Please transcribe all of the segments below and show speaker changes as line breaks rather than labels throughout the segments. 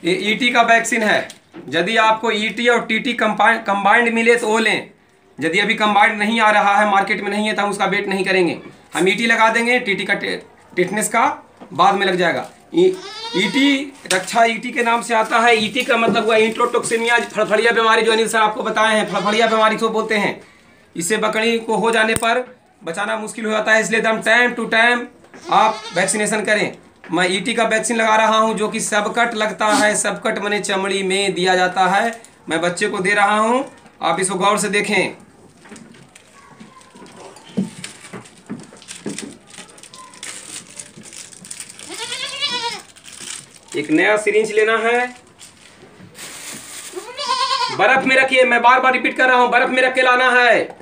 ये ईटी का वैक्सीन है। यदि आपको ईटी और टीटी कंबाइंड मिले तो वो लें। यदि अभी कंबाइंड नहीं आ रहा है, मार्केट में नहीं है, तो हम उसका वेट नहीं करेंगे। हम ईटी लगा देंगे, टीटी का टिटनेस का बाद में लग जाएगा। ईटी रक्षा ईटी के नाम से आता है। ईटी का मतलब हुआ इंट्रोटोक्सिमिया, फड़फड़िया बीमारी, जो अनिल सर आपको बताए हैं, फड़फड़िया बीमारी को बोलते हैं। इससे बकरी को हो जाने पर बचाना मुश्किल हो जाता है, इसलिए एकदम टाइम टू टाइम आप वैक्सीनेशन करें। मैं ईटी का वैक्सीन लगा रहा हूं, जो कि सबकट लगता है। सबकट मने चमड़ी में दिया जाता है। मैं बच्चे को दे रहा हूं, आप इसको गौर से देखें। एक नया सिरिंज लेना है, बर्फ में रखिए। मैं बार बार रिपीट कर रहा हूं, बर्फ में रख के लाना है।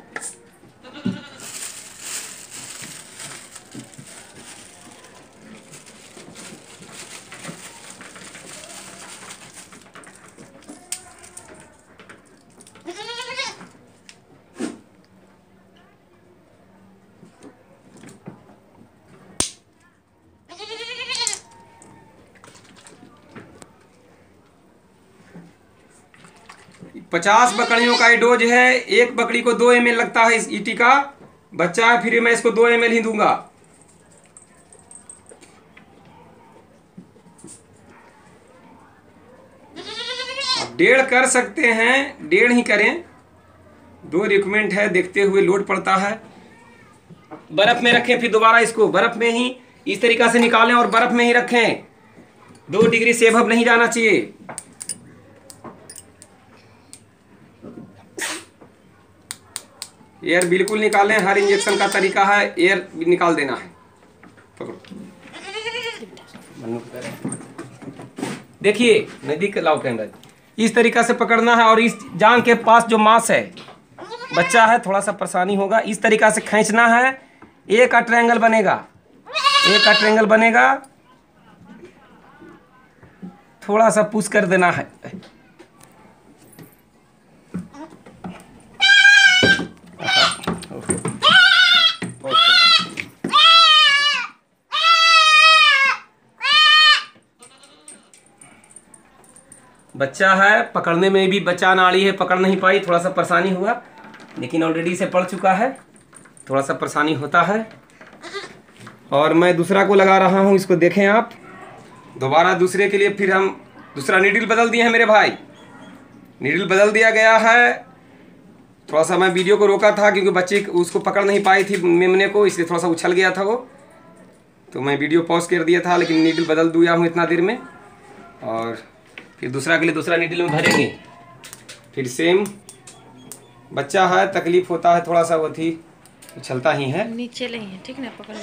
पचास बकरियों का ये डोज है। एक बकरी को 2 ml लगता है। इस ईटी का बच्चा है, फिर मैं इसको 2 ml ही दूंगा। आप 1.5 कर सकते हैं, 1.5 ही करें। 2 रिकमेंड है, देखते हुए लोड पड़ता है। बर्फ में रखें, फिर दोबारा इसको बर्फ में ही इस तरीका से निकालें और बर्फ में ही रखें। 2 डिग्री से अबव नहीं जाना चाहिए। एयर बिल्कुल निकालें। हर इंजेक्शन का तरीका है, एयर निकाल देना है। पकड़ो, देखिए, नजदीक लाओ कैमरा। इस तरीका से पकड़ना है और इस जांघ के पास जो मांस है, बच्चा है, थोड़ा सा परेशानी होगा। इस तरीका से खींचना है, एक का ट्रायंगल बनेगा। एक का ट्रायंगल बनेगा, थोड़ा सा पुश कर देना है। बच्चा है, पकड़ने में भी बच्चा नाड़ी है, पकड़ नहीं पाई, थोड़ा सा परेशानी हुआ, लेकिन ऑलरेडी से पड़ चुका है। थोड़ा सा परेशानी होता है। और मैं दूसरा को लगा रहा हूँ, इसको देखें आप। दोबारा दूसरे के लिए फिर हम दूसरा नीडल बदल दिए हैं मेरे भाई। नीडल बदल दिया गया है। थोड़ा सा मैं वीडियो को रोका था क्योंकि बच्चे उसको पकड़ नहीं पाई थी मेमने को, इसलिए थोड़ा सा उछल गया था वो, तो मैं वीडियो पॉज कर दिया था। लेकिन नीडल बदल दिया हूँ इतना देर में। और फिर दूसरा के लिए दूसरा नीडल में भरेंगे। फिर सेम बच्चा है, तकलीफ होता है थोड़ा सा, वो थी उछलता ही है।
नीचे ले है, ठीक ना, पकड़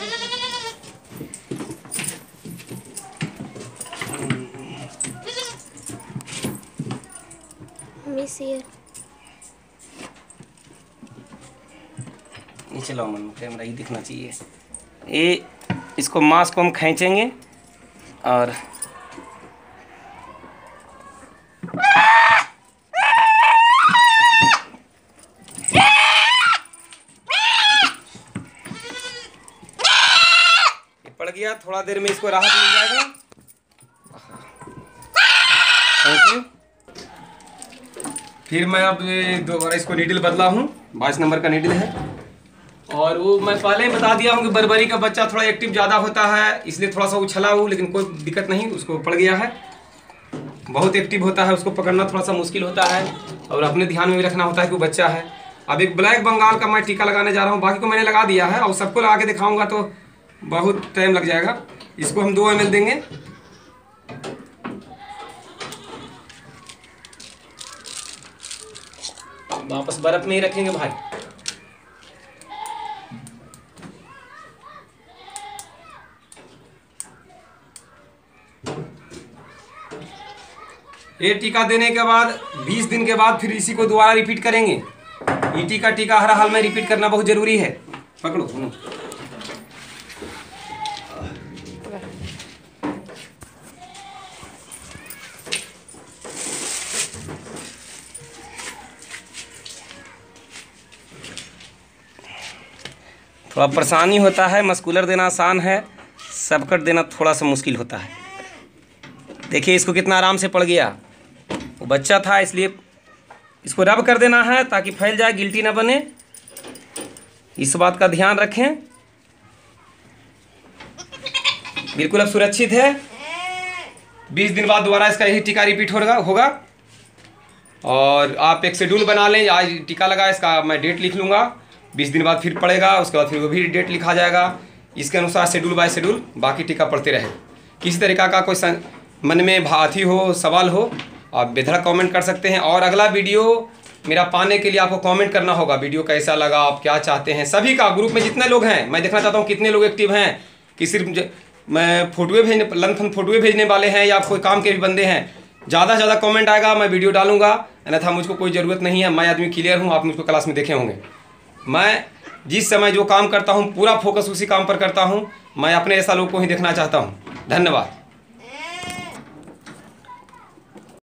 मिस ये
नीचे लाओ मन, कैमरा ही दिखना चाहिए। ये इसको मांस को हम खींचेंगे और पड़ गया। थोड़ा देर में इसको राहत मिल जाएगा। Thank you. फिर मैं अब दोबारा इसको नीडल बदला हूँ, 22 नंबर का नीडल है। और वो मैं पहले ही बता दिया हूँ कि बर्बरी का बच्चा थोड़ा एक्टिव ज़्यादा होता है, इसलिए थोड़ा सा उछला हूँ, लेकिन कोई दिक्कत नहीं, उसको पड़ गया है। बहुत एक्टिव होता है, उसको पकड़ना थोड़ा सा मुश्किल होता है और अपने ध्यान में भी रखना होता है कि वो बच्चा है। अब एक ब्लैक बंगाल का मैं टीका लगाने जा रहा हूँ। बाकी को मैंने लगा दिया है और सबको लगा के दिखाऊंगा तो बहुत टाइम लग जाएगा। इसको हम 2 ml देंगे। वापस बर्फ में ही रखेंगे भाई। ये टीका देने के बाद 20 दिन के बाद फिर इसी को दोबारा रिपीट करेंगे। ईटी का टीका हर हाल में रिपीट करना बहुत जरूरी है। पकड़ो सुनो, थोड़ा परेशानी होता है। मस्कुलर देना आसान है, सबकट देना थोड़ा सा मुश्किल होता है। देखिए इसको कितना आराम से पड़ गया। वो बच्चा था इसलिए इसको रब कर देना है ताकि फैल जाए, गिल्टी ना बने। इस बात का ध्यान रखें। बिल्कुल अब सुरक्षित है। 20 दिन बाद दोबारा इसका यही टीका रिपीट होगा। और आप एक शेड्यूल बना लें, आज टीका लगा, इसका मैं डेट लिख लूँगा। 20 दिन बाद फिर पड़ेगा, उसके बाद फिर वो भी डेट लिखा जाएगा। इसके अनुसार शेड्यूल बाय शेड्यूल बाकी टीका पड़ते रहे। किसी तरीक़ा का कोई मन में भाथी हो, सवाल हो, आप बेधड़क कमेंट कर सकते हैं। और अगला वीडियो मेरा पाने के लिए आपको कमेंट करना होगा, वीडियो कैसा लगा, आप क्या चाहते हैं। सभी का ग्रुप में जितने लोग हैं, मैं देखना चाहता हूँ कितने लोग एक्टिव हैं, कि सिर्फ मैं फोटोए भेजने, लंथन फोटोए भेजने वाले हैं या कोई काम के भी बंदे हैं। ज़्यादा से ज़्यादा कमेंट आएगा, मैं वीडियो डालूंगा, अन्यथा मुझको कोई ज़रूरत नहीं है। मैं आदमी क्लियर हूँ, आप मुझको क्लास में देखे होंगे। मैं जिस समय जो काम करता हूँ पूरा फोकस उसी काम पर करता हूँ। मैं अपने ऐसा लोग को ही देखना चाहता हूँ। धन्यवाद।